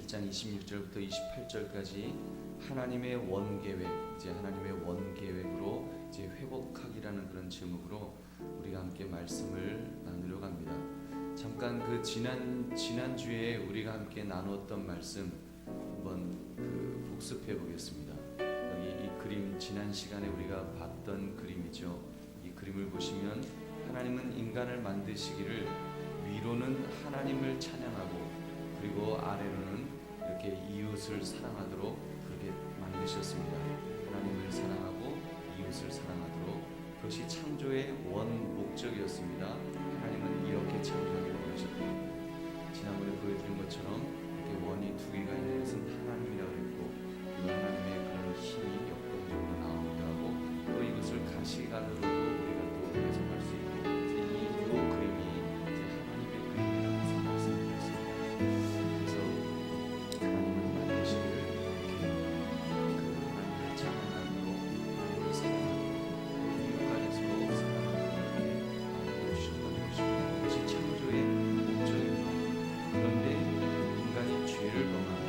1장 26절부터 28절까지 하나님의 원계획, 이제 하나님의 원계획으로 이제 회복하기라는 그런 제목으로 우리가 함께 말씀을 나누려고 합니다. 잠깐 그 지난 주에 우리가 함께 나누었던 말씀 한번 복습해 보겠습니다. 여기 이 그림, 지난 시간에 우리가 봤던 그림이죠. 이 그림을 보시면 하나님은 인간을 만드시기를 위로는 하나님을 찬양하고 그리고 아래로는 이렇게 이웃을 사랑하도록 그렇게 만드셨습니다. 하나님을 사랑하고 이웃을 사랑하도록, 그것이 창조의 원 목적이었습니다. 하나님은 이렇게 창조하기를 원하셨습니다. 지난번에 보여드린 것처럼 이렇게 원이 두 개가 있는 것은 하나님이라고 했고, 그리고 하나님의 그런 힘이 역동적으로 나오기도 하고, 또 이것을 가시관으로도 우리가 또 해석할 수 있고, 이 그림이 이제 하나님의 그림이라고 말씀드렸습니다. 그래서 하나님은 만드시기를 이렇게 하나님을 찬양하고 하나님을 사랑하고 이웃간에 서로 사랑하고 이렇게 만들어주셨다는 것입니다. 그것이 창조의 목적입니다. 그런데 인간이 죄를 범하고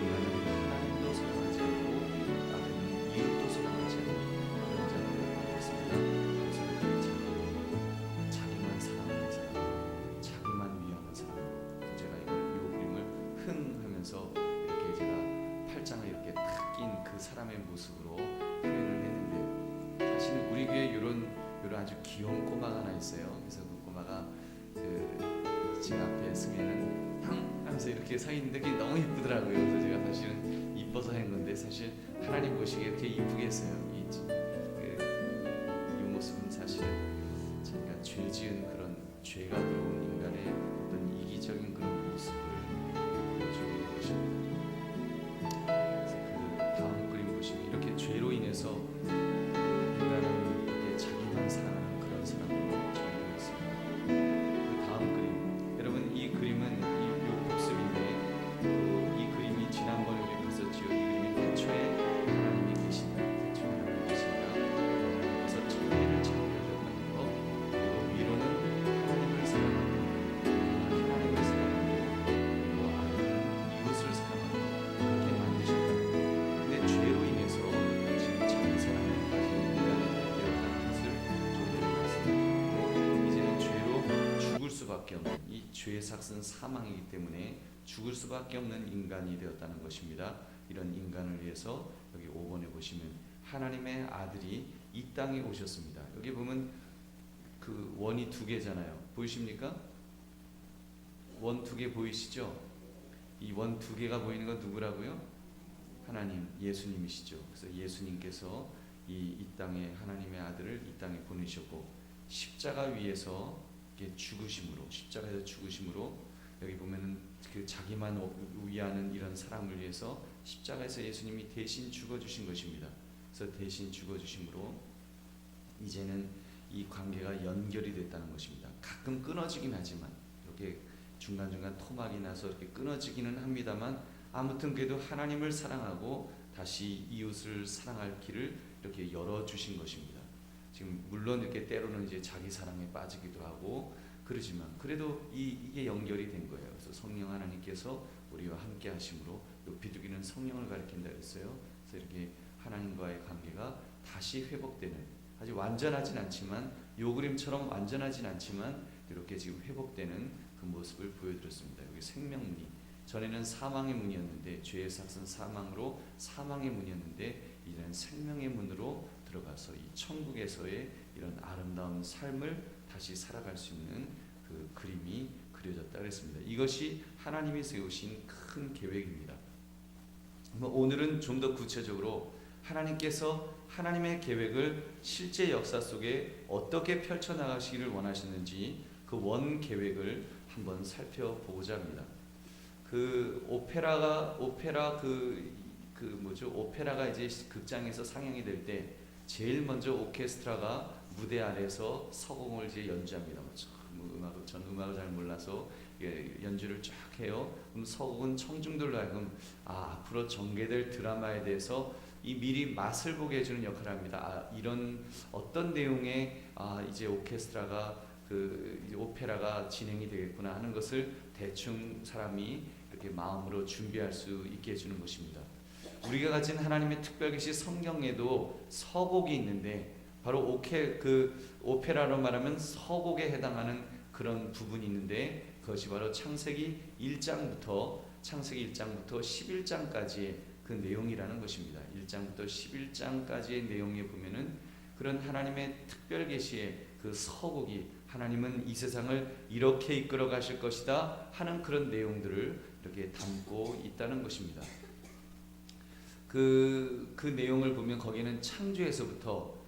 인간은 하나님도 사랑하지 않고 나는 이웃도 사랑하지 않는 그런 자들이 되었습니다. 그래서 이렇게 자기만 사랑하는 사람, 자기만 위하는 사람. 제가 이 그림을 흥하면서 이렇게 제가 팔짱을 이렇게 탁 낀 그 사람의 모습으로 표현을 했는데, 사실은 우리 교회에 이런 아주 귀여운 꼬마가 하나 있어요. 그래서 그 꼬마가 제 앞에 서면은 하면서 이렇게 서 있는데 그게 너무 이쁘더라고요. 그래서 제가 사실은 이뻐서 한 건데, 사실 하나님 보시기에 이렇게 이쁘게 했어요. 이 모습은 사실 자기가 죄 지은 그런 죄가 들어온 인간의 어떤 이기적인 그런 모습을 보여주는 것입니다. 그래서 그 다음 그림 보시면 이렇게 죄로 인해서 인간은 이렇게 자기만 사랑하는 그런 사람으로 되었습니다. 그 다음 그림, 여러분 이 그림은 이 복습인데, 이 그림이 지난번에 우리 봤었지요. 이 그림이 태초에 하나님이 계신다. 태초에 하나님이 계신다. 그래서 천지를 창조하셨다는 것, 그리고 위로는 하나님을 사랑하고 하나님을 사랑하고 그리고 아래는 이웃을 사랑하고 그렇게 만드셨다는 것. 근데 죄로 인해서 지금 자기 사랑을 가진 인간이 되었다는 것을 좀 말씀드리고, 이제는 죄로 죽을 수밖에 없는, 이 죄의 삭은 사망이기 때문에 죽을 수밖에 없는 인간이 되었다는 것입니다. 이런 인간을 위해서 여기 5번에 보시면 하나님의 아들이 이 땅에 오셨습니다. 여기 보면 그 원이 두 개잖아요. 보이십니까? 원 두 개 보이시죠? 이 원 두 개가 보이는 건 누구라고요? 하나님, 예수님이시죠. 그래서 예수님께서 이 땅에 하나님의 아들을 이 땅에 보내셨고, 십자가 위에서 죽으심으로, 십자가에서 죽으심으로, 여기 보면은 그 자기만 위하는 이런 사람을 위해서 십자가에서 예수님이 대신 죽어주신 것입니다. 그래서 대신 죽어주심으로 이제는 이 관계가 연결이 됐다는 것입니다. 가끔 끊어지긴 하지만, 이렇게 중간중간 토막이 나서 이렇게 끊어지기는 합니다만, 아무튼 그래도 하나님을 사랑하고 다시 이웃을 사랑할 길을 이렇게 열어주신 것입니다. 지금 물론 이렇게 때로는 이제 자기 사랑에 빠지기도 하고 그러지만, 그래도 이게 연결이 된 거예요. 그래서 성령 하나님께서 우리와 함께 하심으로, 요 비둘기는 성령을 가리킨다 그랬어요. 그래서 이렇게 하나님과의 관계가 다시 회복되는, 아직 완전하진 않지만, 요 그림처럼 완전하진 않지만 이렇게 지금 회복되는 그 모습을 보여드렸습니다. 여기 생명문이, 전에는 사망의 문이었는데, 죄의 삭은 사망으로 사망의 문이었는데, 이제는 생명의 문으로 들어가서 이 천국에서의 이런 아름다운 삶을 다시 살아갈 수 있는 그 그림이 그려졌다 그랬습니다. 이것이 하나님이 세우신 큰 계획입니다. 오늘은 좀 더 구체적으로 하나님께서 하나님의 계획을 실제 역사 속에 어떻게 펼쳐나가시기를 원하시는지 그 원 계획을 한번 살펴보고자 합니다. 그 오페라가 이제 극장에서 상영이 될 때 제일 먼저 오케스트라가 무대 아래서 서곡을 이제 연주합니다. 전 음악을 잘 몰라서 연주를 쫙 해요. 그럼 서곡은 청중들로 하여금 앞으로 전개될 드라마에 대해서 이 미리 맛을 보게 해주는 역할을 합니다. 이런 어떤 내용의 이제 오케스트라가 오페라가 진행이 되겠구나 하는 것을 대충 사람이 이렇게 마음으로 준비할 수 있게 해주는 것입니다. 우리가 가진 하나님의 특별 계시 성경에도 서곡이 있는데 바로 오페라로 말하면 서곡에 해당하는 그런 부분이 있는데 그것이 바로 창세기 1장부터 11장까지의 그 내용이라는 것입니다. 1장부터 11장까지의 내용에 보면은 그런 하나님의 특별 계시의 그 서곡이 하나님은 이 세상을 이렇게 이끌어 가실 것이다 하는 그런 내용들을 이렇게 담고 있다는 것입니다. 그 내용을 보면 거기는 창조에서부터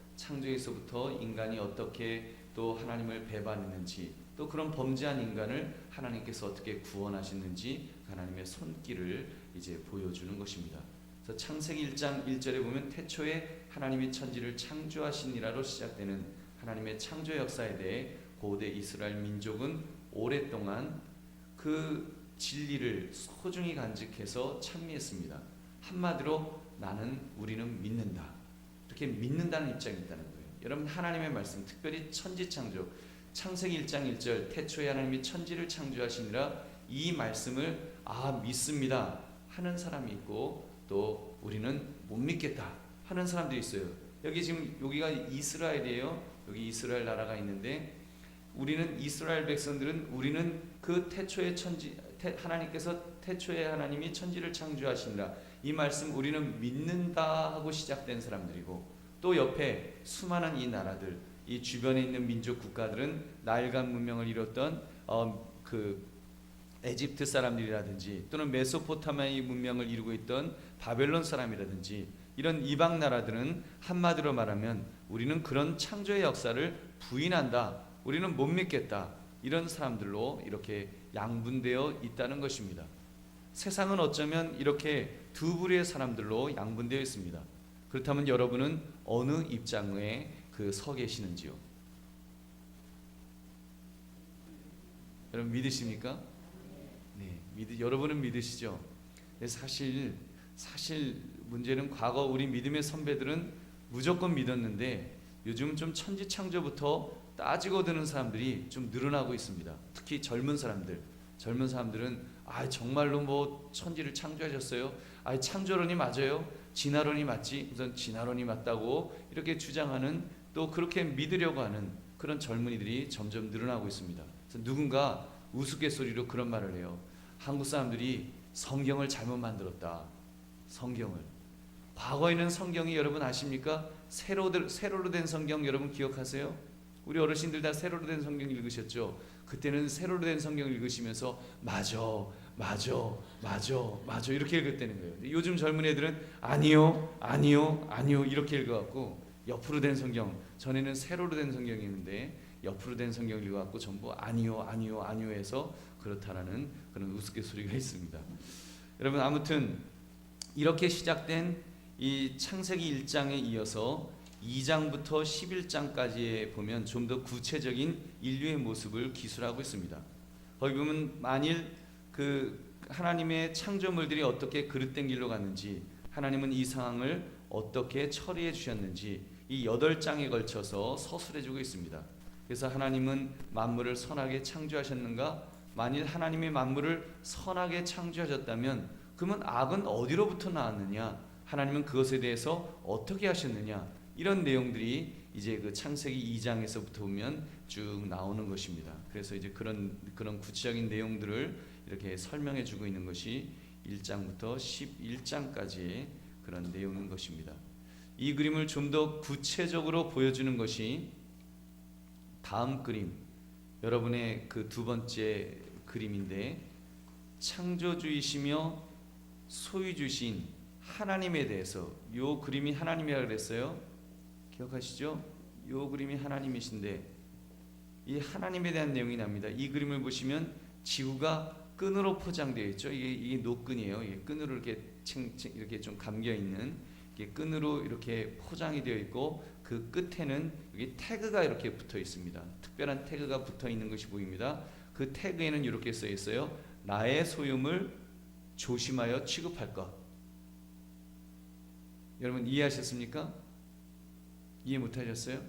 인간이 어떻게 또 하나님을 배반했는지 또 그런 범죄한 인간을 하나님께서 어떻게 구원하셨는지 하나님의 손길을 이제 보여주는 것입니다. 그래서 창세기 1장 1절에 보면 태초에 하나님이 천지를 창조하시니라로 시작되는 하나님의 창조 역사에 대해 고대 이스라엘 민족은 오랫동안 그 진리를 소중히 간직해서 찬미했습니다. 한마디로 우리는 믿는다. 이렇게 믿는다는 입장이 있다는 거예요. 여러분 하나님의 말씀, 특별히 천지 창조, 창세기 1장 1절 태초에 하나님이 천지를 창조하시니라 이 말씀을 믿습니다 하는 사람이 있고 또 우리는 못 믿겠다 하는 사람들이 있어요. 여기가 이스라엘이에요. 여기 이스라엘 나라가 있는데 우리는 이스라엘 백성들은 우리는 그 태초의 하나님께서 태초에 하나님이 천지를 창조하시니라 이 말씀 우리는 믿는다 하고 시작된 사람들이고 또 옆에 수많은 이 나라들 이 주변에 있는 민족 국가들은 나일강 문명을 이뤘던 그 에집트 사람들이라든지 또는 메소포타미아 문명을 이루고 있던 바벨론 사람이라든지 이런 이방 나라들은 한마디로 말하면 우리는 그런 창조의 역사를 부인한다. 우리는 못 믿겠다. 이런 사람들로 이렇게 양분되어 있다는 것입니다. 세상은 어쩌면 이렇게 두 부류의 사람들로 양분되어 있습니다. 그렇다면 여러분은 어느 입장에 서 계시는지요? 여러분 믿으십니까? 네, 여러분은 믿으시죠? 사실 문제는 과거 우리 믿음의 선배들은 무조건 믿었는데 요즘 좀 천지창조부터 따지고 드는 사람들이 좀 늘어나고 있습니다. 특히 젊은 사람들은 정말로 뭐 천지를 창조하셨어요? 창조론이 맞아요? 진화론이 맞지? 우선 진화론이 맞다고 이렇게 주장하는 또 그렇게 믿으려고 하는 그런 젊은이들이 점점 늘어나고 있습니다. 그래서 누군가 우스갯소리로 그런 말을 해요. 한국 사람들이 성경을 잘못 만들었다. 성경을. 과거에는 성경이 여러분 아십니까? 세로로 된 성경 여러분 기억하세요? 우리 어르신들 다 세로로 된 성경 읽으셨죠? 그때는 세로로 된 성경 읽으시면서 맞아 이렇게 읽었다는 거예요. 요즘 젊은 애들은 아니요 이렇게 읽어갖고 옆으로 된 성경, 전에는 세로로 된 성경이 있는데 옆으로 된 성경을 읽어갖고 전부 아니요 해서 그렇다라는 그런 우스갯소리가 있습니다. 여러분 아무튼 이렇게 시작된 이 창세기 1장에 이어서 2장부터 11장까지에 보면 좀 더 구체적인 인류의 모습을 기술하고 있습니다. 거기 보면 만일 그 하나님의 창조물들이 어떻게 그릇된 길로 갔는지 하나님은 이 상황을 어떻게 처리해 주셨는지 이 8장에 걸쳐서 서술해 주고 있습니다. 그래서 하나님은 만물을 선하게 창조하셨는가? 만일 하나님이 만물을 선하게 창조하셨다면 그러면 악은 어디로부터 나왔느냐? 하나님은 그것에 대해서 어떻게 하셨느냐? 이런 내용들이 이제 그 창세기 2장에서부터 보면 쭉 나오는 것입니다. 그래서 이제 그런 구체적인 내용들을 이렇게 설명해 주고 있는 것이 1장부터 11장까지의 그런 내용인 것입니다. 이 그림을 좀 더 구체적으로 보여주는 것이 다음 그림, 여러분의 그 두 번째 그림인데 창조주이시며 소유주신 하나님에 대해서 요 그림이 하나님이라고 그랬어요. 기억하시죠? 요 그림이 하나님이신데 이 하나님에 대한 내용이 납니다. 이 그림을 보시면 지구가 끈으로 포장되어 있죠. 이게 노끈이에요. 이게 끈으로 이렇게 좀 감겨 있는 끈으로 이렇게 포장이 되어 있고 그 끝에는 여기 태그가 이렇게 붙어 있습니다. 특별한 태그가 붙어 있는 것이 보입니다. 그 태그에는 이렇게 써 있어요. 나의 소유물 조심하여 취급할 것. 여러분 이해하셨습니까? 이해 못하셨어요?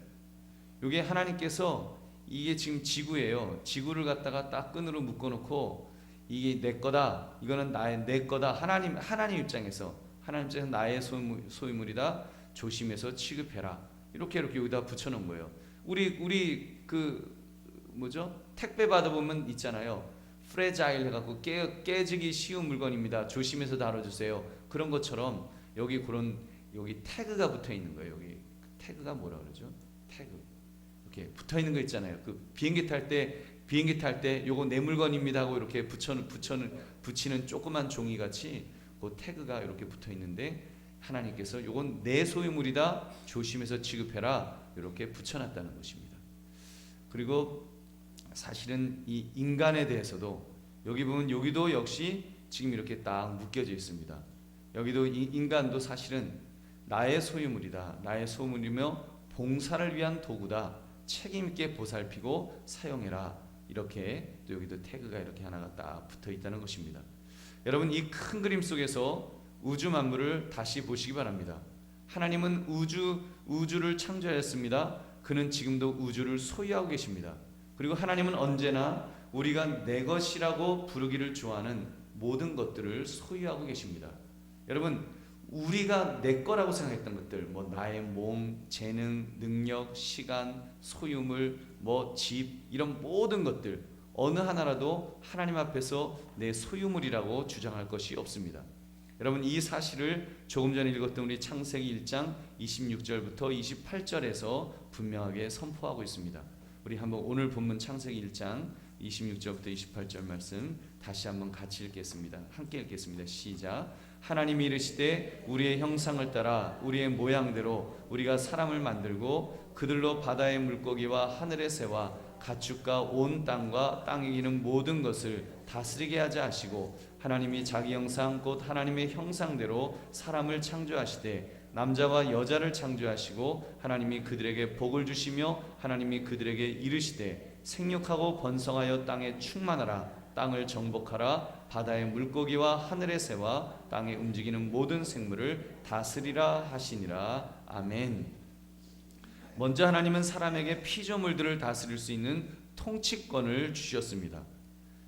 이게 하나님께서 이게 지금 지구예요. 지구를 갖다가 딱 끈으로 묶어놓고 이게 내 거다. 이거는 내 거다. 하나님 입장에서 나의 소유물이다. 조심해서 취급해라. 이렇게 여기다 붙여놓은 거예요. 우리 그 뭐죠? 택배 받아보면 있잖아요. 프레자일 해갖고 깨지기 쉬운 물건입니다. 조심해서 다뤄주세요. 그런 것처럼 여기 태그가 붙어 있는 거예요. 여기 태그가 뭐라 그러죠? 태그 이렇게 붙어 있는 거 있잖아요. 그 비행기 탈 때 요거 내 물건입니다 하고 이렇게 붙이는 조그만 종이 같이 그 태그가 이렇게 붙어 있는데 하나님께서 요건 내 소유물이다. 조심해서 취급해라. 이렇게 붙여놨다는 것입니다. 그리고 사실은 이 인간에 대해서도 여기 보면 여기도 역시 지금 이렇게 딱 묶여져 있습니다. 여기도 인간도 사실은 나의 소유물이다. 나의 소유물이며 봉사를 위한 도구다. 책임 있게 보살피고 사용해라. 이렇게 또 여기도 태그가 이렇게 하나가 딱 붙어 있다는 것입니다. 여러분 이 큰 그림 속에서 우주 만물을 다시 보시기 바랍니다. 하나님은 우주를 창조하였습니다. 그는 지금도 우주를 소유하고 계십니다. 그리고 하나님은 언제나 우리가 내 것이라고 부르기를 좋아하는 모든 것들을 소유하고 계십니다. 여러분 우리가 내 거라고 생각했던 것들, 뭐 나의 몸, 재능, 능력, 시간, 소유물, 뭐 집, 이런 모든 것들 어느 하나라도 하나님 앞에서 내 소유물이라고 주장할 것이 없습니다. 여러분 이 사실을 조금 전에 읽었던 우리 창세기 1장 26절부터 28절에서 분명하게 선포하고 있습니다. 우리 한번 오늘 본문 창세기 1장 26절부터 28절 말씀 다시 한번 같이 읽겠습니다. 함께 읽겠습니다. 시작. 하나님이 이르시되 우리의 형상을 따라 우리의 모양대로 우리가 사람을 만들고 그들로 바다의 물고기와 하늘의 새와 가축과 온 땅과 땅에 기는 모든 것을 다스리게 하자 하시고 하나님이 자기 형상 곧 하나님의 형상대로 사람을 창조하시되 남자와 여자를 창조하시고 하나님이 그들에게 복을 주시며 하나님이 그들에게 이르시되 생육하고 번성하여 땅에 충만하라. 땅을 정복하라. 바다의 물고기와 하늘의 새와 땅에 움직이는 모든 생물을 다스리라 하시니라. 아멘. 먼저 하나님은 사람에게 피조물들을 다스릴 수 있는 통치권을 주셨습니다.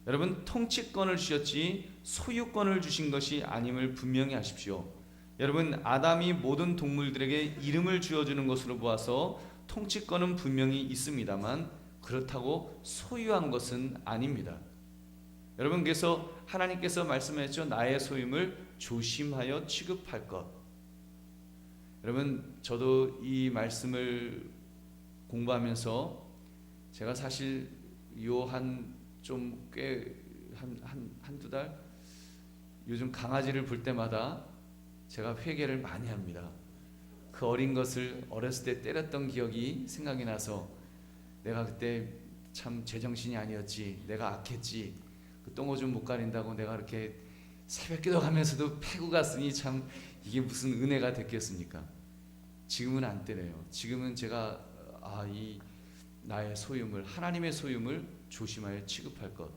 여러분 통치권을 주셨지 소유권을 주신 것이 아님을 분명히 하십시오. 여러분 아담이 모든 동물들에게 이름을 지어주는 것으로 보아서 통치권은 분명히 있습니다만 그렇다고 소유한 것은 아닙니다. 여러분 그래서 하나님께서 말씀하셨죠. 나의 소유물 조심하여 취급할 것. 여러분 저도 이 말씀을 공부하면서 제가 사실 한두 달 요즘 강아지를 볼 때마다 제가 회개를 많이 합니다. 그 어린 것을 어렸을 때 때렸던 기억이 생각이 나서 내가 그때 참 제정신이 아니었지. 내가 악했지. 그 똥오줌 못 가린다고 내가 이렇게 새벽기도 가면서도 패고 갔으니 참 이게 무슨 은혜가 됐겠습니까? 지금은 안 때려요. 지금은 제가 이 나의 소유물, 하나님의 소유물 조심하여 취급할 것.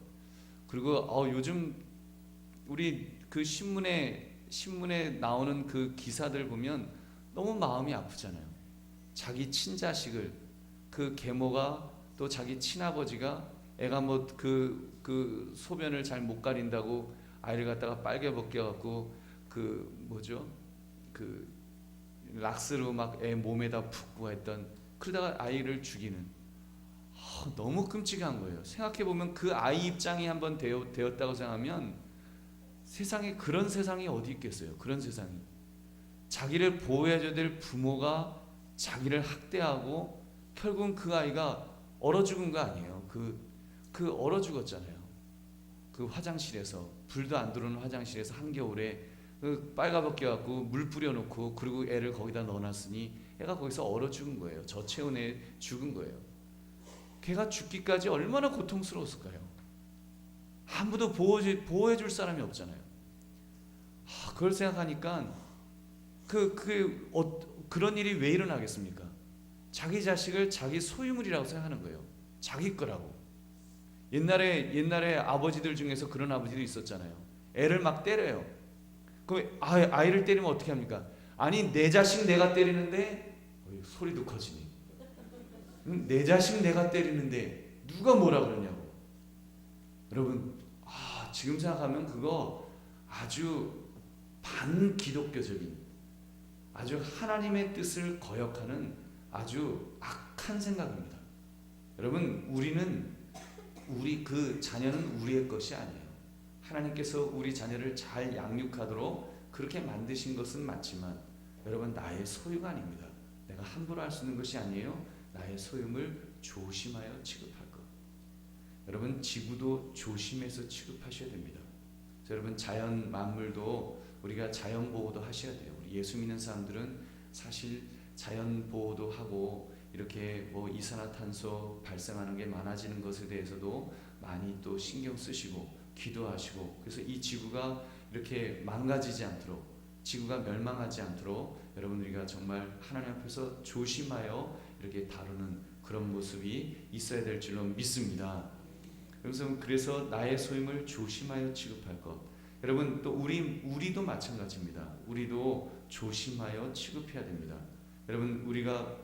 그리고 요즘 우리 그 신문에 나오는 그 기사들 보면 너무 마음이 아프잖아요. 자기 친자식을 그 계모가 또 자기 친아버지가 애가 뭐 그 소변을 잘 못 가린다고 아이를 갖다가 빨개 벗겨갖고 그 락스로 막 애 몸에다 붓고 했던 그러다가 아이를 죽이는 너무 끔찍한 거예요. 생각해 보면 그 아이 입장이 한번 되었다고 생각하면 세상에 그런 세상이 어디 있겠어요. 그런 세상이 자기를 보호해줘야 될 부모가 자기를 학대하고 결국은 그 아이가 얼어 죽은 거 아니에요. 그 얼어 죽었잖아요. 그 화장실에서 불도 안 들어오는 화장실에서 한겨울에 그 빨가벗겨 갖고 물 뿌려놓고 그리고 애를 거기다 넣어놨으니 애가 거기서 얼어 죽은 거예요. 저체온에 죽은 거예요. 걔가 죽기까지 얼마나 고통스러웠을까요? 아무도 보호해줄 사람이 없잖아요. 그걸 생각하니까 그런 일이 왜 일어나겠습니까? 자기 자식을 자기 소유물이라고 생각하는 거예요. 자기 거라고. 옛날에 아버지들 중에서 그런 아버지도 있었잖아요. 애를 막 때려요. 그럼 아이를 때리면 어떻게 합니까? 아니 내 자식 내가 때리는데 소리도 커지니. 내 자식 내가 때리는데 누가 뭐라 그러냐고. 여러분 지금 생각하면 그거 아주 반기독교적인, 아주 하나님의 뜻을 거역하는 아주 악한 생각입니다. 여러분, 우리 그 자녀는 우리의 것이 아니에요. 하나님께서 우리 자녀를 잘 양육하도록 그렇게 만드신 것은 맞지만 여러분, 나의 소유가 아닙니다. 내가 함부로 할 수 있는 것이 아니에요. 나의 소유를 조심하여 취급할 것. 여러분, 지구도 조심해서 취급하셔야 됩니다. 여러분, 자연 만물도 우리가 자연 보호도 하셔야 돼요. 우리 예수 믿는 사람들은 사실 자연 보호도 하고 이렇게 뭐 이산화탄소 발생하는 게 많아지는 것에 대해서도 많이 또 신경 쓰시고 기도하시고, 그래서 이 지구가 이렇게 망가지지 않도록, 지구가 멸망하지 않도록 여러분, 우리가 정말 하나님 앞에서 조심하여 이렇게 다루는 그런 모습이 있어야 될 줄로 믿습니다. 그래서 나의 소임을 조심하여 취급할 것. 여러분, 또 우리도 마찬가지입니다. 우리도 조심하여 취급해야 됩니다. 여러분, 우리가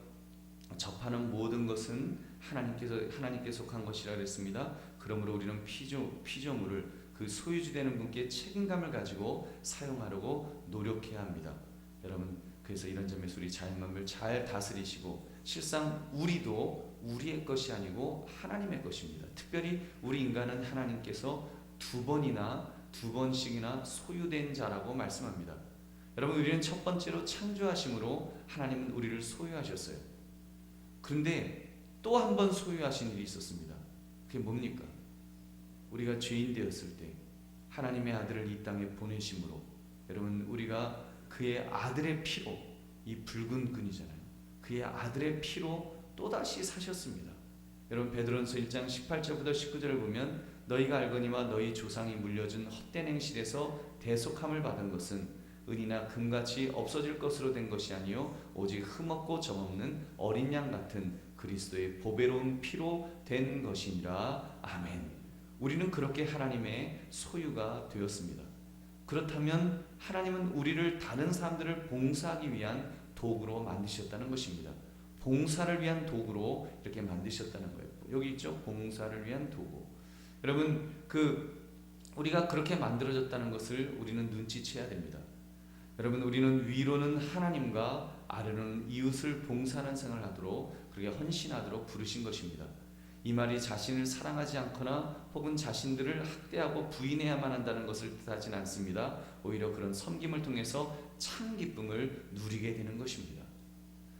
접하는 모든 것은 하나님께 속한 것이라 그랬습니다. 그러므로 우리는 피조물을 그 소유주되는 분께 책임감을 가지고 사용하려고 노력해야 합니다. 여러분, 그래서 이런 점에서 우리 자연만물 잘 다스리시고, 실상 우리도 우리의 것이 아니고 하나님의 것입니다. 특별히 우리 인간은 하나님께서 두 번씩이나 소유된 자라고 말씀합니다. 여러분, 우리는 첫 번째로 창조하심으로 하나님은 우리를 소유하셨어요. 그런데 또 한 번 소유하신 일이 있었습니다. 그게 뭡니까? 우리가 죄인 되었을 때 하나님의 아들을 이 땅에 보내심으로, 여러분, 우리가 그의 아들의 피로, 이 붉은 끈이잖아요, 그의 아들의 피로 또다시 사셨습니다. 여러분, 베드로전서 1장 18절부터 19절을 보면 너희가 알거니와 너희 조상이 물려준 헛된 행실에서 대속함을 받은 것은 은이나 금같이 없어질 것으로 된 것이 아니요 오직 흠없고 점없는 어린 양 같은 그리스도의 보배로운 피로 된 것이니라. 아멘. 우리는 그렇게 하나님의 소유가 되었습니다. 그렇다면 하나님은 우리를 다른 사람들을 봉사하기 위한 도구로 만드셨다는 것입니다. 봉사를 위한 도구로 이렇게 만드셨다는 거예요. 여기 있죠? 봉사를 위한 도구. 여러분, 우리가 그렇게 만들어졌다는 것을 우리는 눈치채야 됩니다. 여러분, 우리는 위로는 하나님과 아래로는 이웃을 봉사하는 생활을 하도록, 그렇게 헌신하도록 부르신 것입니다. 이 말이 자신을 사랑하지 않거나 혹은 자신들을 학대하고 부인해야만 한다는 것을 뜻하진 않습니다. 오히려 그런 섬김을 통해서 참 기쁨을 누리게 되는 것입니다.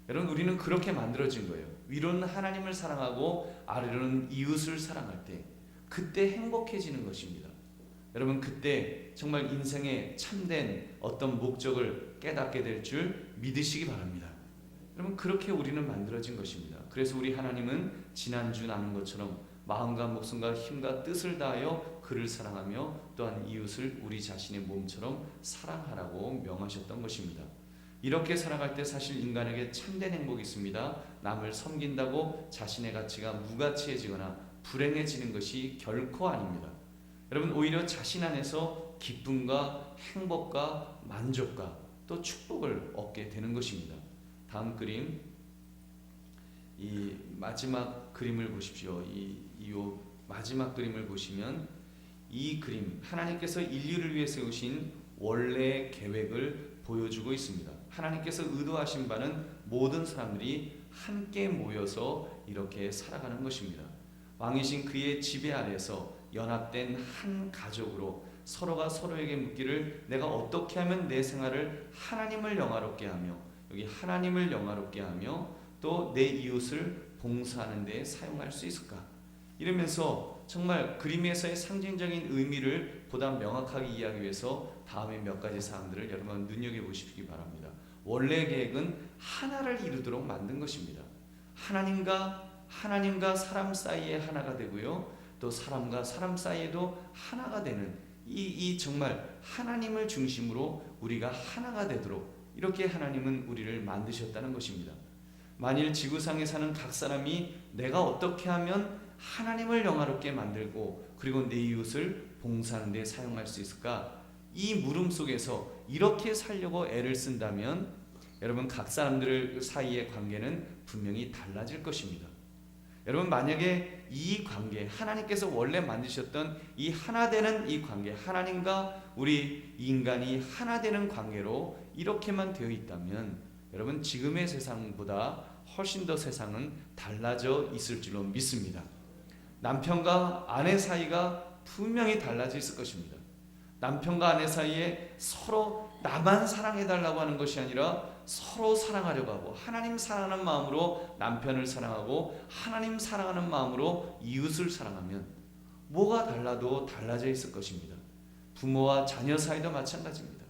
여러분, 우리는 그렇게 만들어진 거예요. 위로는 하나님을 사랑하고 아래로는 이웃을 사랑할 때, 그때 행복해지는 것입니다. 여러분, 그때 정말 인생의 참된 어떤 목적을 깨닫게 될 줄 믿으시기 바랍니다. 여러분, 그렇게 우리는 만들어진 것입니다. 그래서 우리 하나님은 지난주 나눈 것처럼 마음과 목숨과 힘과 뜻을 다하여 그를 사랑하며 또한 이웃을 우리 자신의 몸처럼 사랑하라고 명하셨던 것입니다. 이렇게 살아갈 때 사실 인간에게 참된 행복이 있습니다. 남을 섬긴다고 자신의 가치가 무가치해지거나 불행해지는 것이 결코 아닙니다. 여러분, 오히려 자신 안에서 기쁨과 행복과 만족과 또 축복을 얻게 되는 것입니다. 다음 그림, 이 마지막 그림을 보십시오. 이 마지막 그림을 보시면 이 그림, 하나님께서 인류를 위해 세우신 원래의 계획을 보여주고 있습니다. 하나님께서 의도하신 바는 모든 사람들이 함께 모여서 이렇게 살아가는 것입니다. 왕이신 그의 지배 아래서 연합된 한 가족으로 서로가 서로에게 묻기를 내가 어떻게 하면 내 생활을 하나님을 영화롭게 하며, 여기 하나님을 영화롭게 하며 또 내 이웃을 봉사하는 데 사용할 수 있을까? 이러면서 정말 그림에서의 상징적인 의미를 보다 명확하게 이해하기 위해서 다음에 몇 가지 사항들을 여러분 눈여겨보시기 바랍니다. 원래 계획은 하나를 이루도록 만든 것입니다. 하나님과 사람 사이에 하나가 되고요, 또 사람과 사람 사이에도 하나가 되는 이 정말 하나님을 중심으로 우리가 하나가 되도록 이렇게 하나님은 우리를 만드셨다는 것입니다. 만일 지구상에 사는 각 사람이 내가 어떻게 하면 하나님을 영화롭게 만들고 그리고 내 이웃을 봉사하는 데 사용할 수 있을까? 이 물음 속에서 이렇게 살려고 애를 쓴다면 여러분, 각 사람들 사이의 관계는 분명히 달라질 것입니다. 여러분, 만약에 이 관계, 하나님께서 원래 만드셨던 이 하나 되는 이 관계, 하나님과 우리 인간이 하나 되는 관계로 이렇게만 되어 있다면 여러분, 지금의 세상보다 훨씬 더 세상은 달라져 있을 줄로 믿습니다. 남편과 아내 사이가 분명히 달라져 있을 것입니다. 남편과 아내 사이에 서로 나만 사랑해달라고 하는 것이 아니라 서로 사랑하려고 하고, 하나님 사랑하는 마음으로 남편을 사랑하고 하나님 사랑하는 마음으로 이웃을 사랑하면 뭐가 달라도 달라져 있을 것입니다. 부모와 자녀 사이도 마찬가지입니다.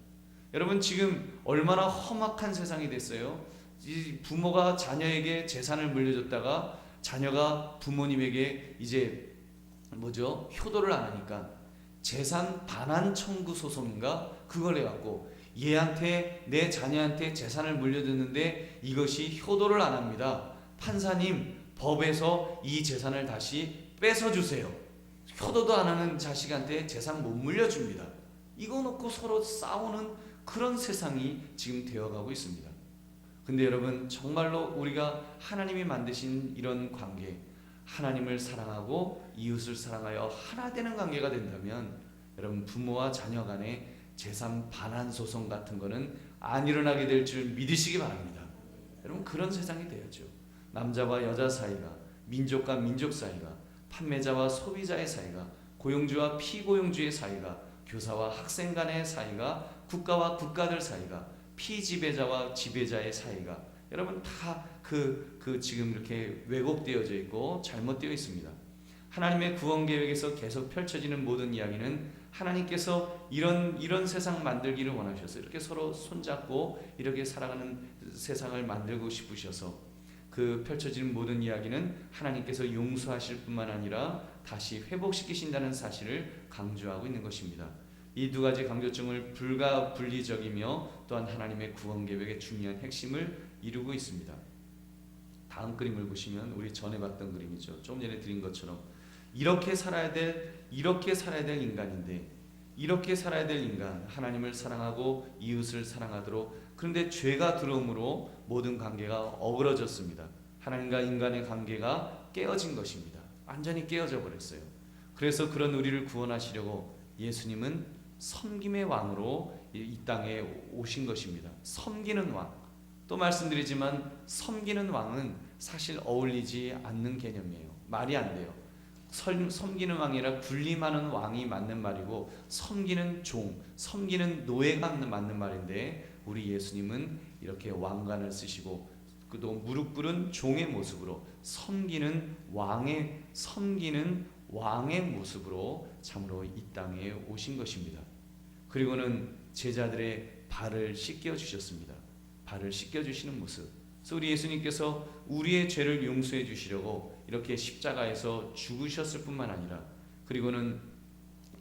여러분, 지금 얼마나 험악한 세상이 됐어요. 이 부모가 자녀에게 재산을 물려줬다가 자녀가 부모님에게 이제 효도를 안 하니까 재산 반환 청구 소송인가 그걸 해갖고 얘한테, 내 자녀한테 재산을 물려줬는데 이것이 효도를 안 합니다. 판사님, 법에서 이 재산을 다시 뺏어주세요. 효도도 안 하는 자식한테 재산 못 물려줍니다. 이거 놓고 서로 싸우는 그런 세상이 지금 되어가고 있습니다. 근데 여러분, 정말로 우리가 하나님이 만드신 이런 관계, 하나님을 사랑하고 이웃을 사랑하여 하나 되는 관계가 된다면 여러분, 부모와 자녀 간에 재산 반환 소송 같은 거는 안 일어나게 될 줄 믿으시기 바랍니다. 여러분, 그런 세상이 되었죠. 남자와 여자 사이가, 민족과 민족 사이가, 판매자와 소비자의 사이가, 고용주와 피고용주의 사이가, 교사와 학생 간의 사이가, 국가와 국가들 사이가, 피지배자와 지배자의 사이가 여러분 다 지금 이렇게 왜곡되어져 있고 잘못되어 있습니다. 하나님의 구원 계획에서 계속 펼쳐지는 모든 이야기는 하나님께서 이런 세상 만들기를 원하셔서 이렇게 서로 손잡고 이렇게 살아가는 세상을 만들고 싶으셔서 그 펼쳐지는 모든 이야기는 하나님께서 용서하실 뿐만 아니라 다시 회복시키신다는 사실을 강조하고 있는 것입니다. 이 두 가지 강조점을 불가분리적이며 또한 하나님의 구원 계획의 중요한 핵심을 이루고 있습니다. 다음 그림을 보시면 우리 전에 봤던 그림이죠. 좀 전에 드린 것처럼 이렇게 살아야 될 인간인데, 이렇게 살아야 될 인간, 하나님을 사랑하고 이웃을 사랑하도록, 그런데 죄가 들어옴으로 모든 관계가 어그러졌습니다. 하나님과 인간의 관계가 깨어진 것입니다. 완전히 깨어져 버렸어요. 그래서 그런 우리를 구원하시려고 예수님은 섬김의 왕으로 이 땅에 오신 것입니다. 섬기는 왕. 또 말씀드리지만 섬기는 왕은 사실 어울리지 않는 개념이에요. 말이 안 돼요. 섬기는 왕이라 군림하는 왕이 맞는 말이고, 섬기는 종, 섬기는 노예가 맞는 말인데, 우리 예수님은 이렇게 왕관을 쓰시고 또 무릎 꿇은 종의 모습으로 섬기는 왕의 모습으로 참으로 이 땅에 오신 것입니다. 그리고는 제자들의 발을 씻겨 주셨습니다. 발을 씻겨 주시는 모습. 그래서 우리 예수님께서 우리의 죄를 용서해 주시려고 이렇게 십자가에서 죽으셨을 뿐만 아니라, 그리고는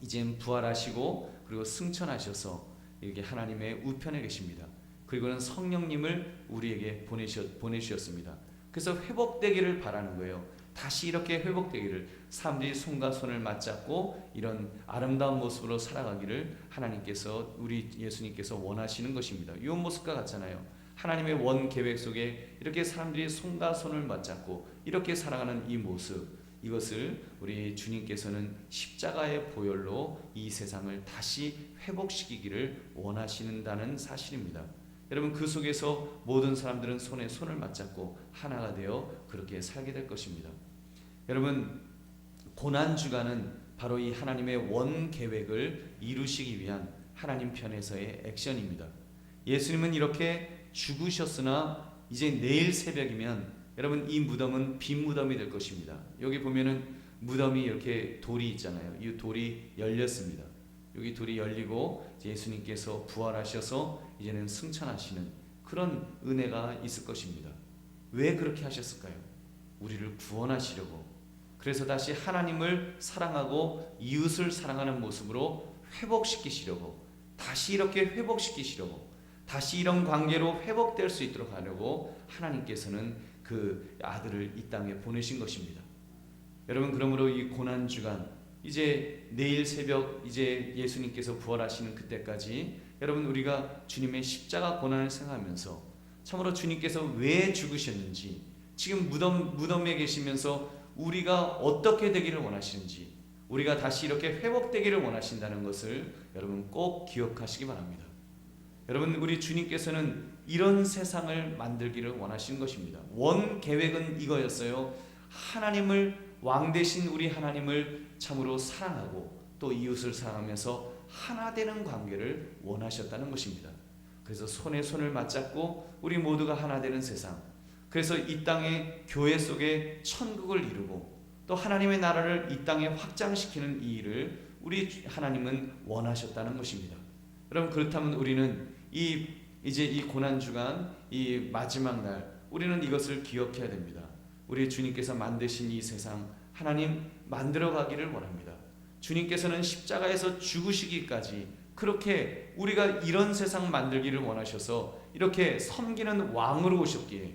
이젠 부활하시고 그리고 승천하셔서 이렇게 하나님의 우편에 계십니다. 그리고는 성령님을 우리에게 보내주셨습니다. 그래서 회복되기를 바라는 거예요. 다시 이렇게 회복되기를, 사람들이 손과 손을 맞잡고 이런 아름다운 모습으로 살아가기를 하나님께서, 우리 예수님께서 원하시는 것입니다. 이 모습과 같잖아요. 하나님의 원 계획 속에 이렇게 사람들이 손과 손을 맞잡고 이렇게 살아가는 이 모습, 이것을 우리 주님께서는 십자가의 보혈로 이 세상을 다시 회복시키기를 원하신다는 사실입니다. 여러분, 그 속에서 모든 사람들은 손에 손을 맞잡고 하나가 되어 그렇게 살게 될 것입니다. 여러분, 고난주간은 바로 이 하나님의 원 계획을 이루시기 위한 하나님 편에서의 액션입니다. 예수님은 이렇게 죽으셨으나 이제 내일 새벽이면 여러분 이 무덤은 빈 무덤이 될 것입니다. 여기 보면은 무덤이 이렇게 돌이 있잖아요. 이 돌이 열렸습니다. 여기 돌이 열리고 예수님께서 부활하셔서 이제는 승천하시는 그런 은혜가 있을 것입니다. 왜 그렇게 하셨을까요? 우리를 구원하시려고. 그래서 다시 하나님을 사랑하고 이웃을 사랑하는 모습으로 회복시키시려고, 다시 이렇게 회복시키시려고, 다시 이런 관계로 회복될 수 있도록 하려고 하나님께서는 그 아들을 이 땅에 보내신 것입니다. 여러분, 그러므로 이 고난주간, 이제 내일 새벽 이제 예수님께서 부활하시는 그때까지 여러분, 우리가 주님의 십자가 고난을 생각하면서 참으로 주님께서 왜 죽으셨는지, 지금 무덤에 계시면서 우리가 어떻게 되기를 원하시는지, 우리가 다시 이렇게 회복되기를 원하신다는 것을 여러분 꼭 기억하시기 바랍니다. 여러분, 우리 주님께서는 이런 세상을 만들기를 원하신 것입니다. 원 계획은 이거였어요. 하나님을, 왕 되신 우리 하나님을 참으로 사랑하고 또 이웃을 사랑하면서 하나 되는 관계를 원하셨다는 것입니다. 그래서 손에 손을 맞잡고 우리 모두가 하나 되는 세상, 그래서 이 땅의 교회 속에 천국을 이루고 또 하나님의 나라를 이 땅에 확장시키는 이 일을 우리 하나님은 원하셨다는 것입니다. 여러분, 그렇다면 우리는 이제 이 고난주간, 이 마지막 날, 우리는 이것을 기억해야 됩니다. 우리 주님께서 만드신 이 세상 하나님 만들어 가기를 원합니다. 주님께서는 십자가에서 죽으시기까지 그렇게 우리가 이런 세상 만들기를 원하셔서 이렇게 섬기는 왕으로 오셨기에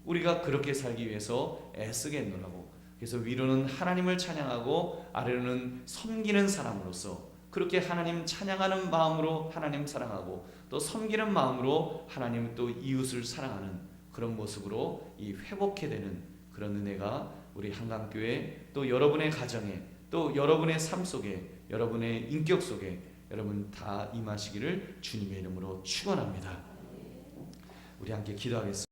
우리가 그렇게 살기 위해서 애쓰겠노라고. 그래서 위로는 하나님을 찬양하고 아래로는 섬기는 사람으로서 그렇게 하나님 찬양하는 마음으로 하나님 사랑하고 또 섬기는 마음으로 하나님 또 이웃을 사랑하는 그런 모습으로 이 회복해 되는 그런 은혜가 우리 한강교회 또 여러분의 가정에 또 여러분의 삶 속에 여러분의 인격 속에 여러분 다 임하시기를 주님의 이름으로 축원합니다. 우리 함께 기도하겠습니다.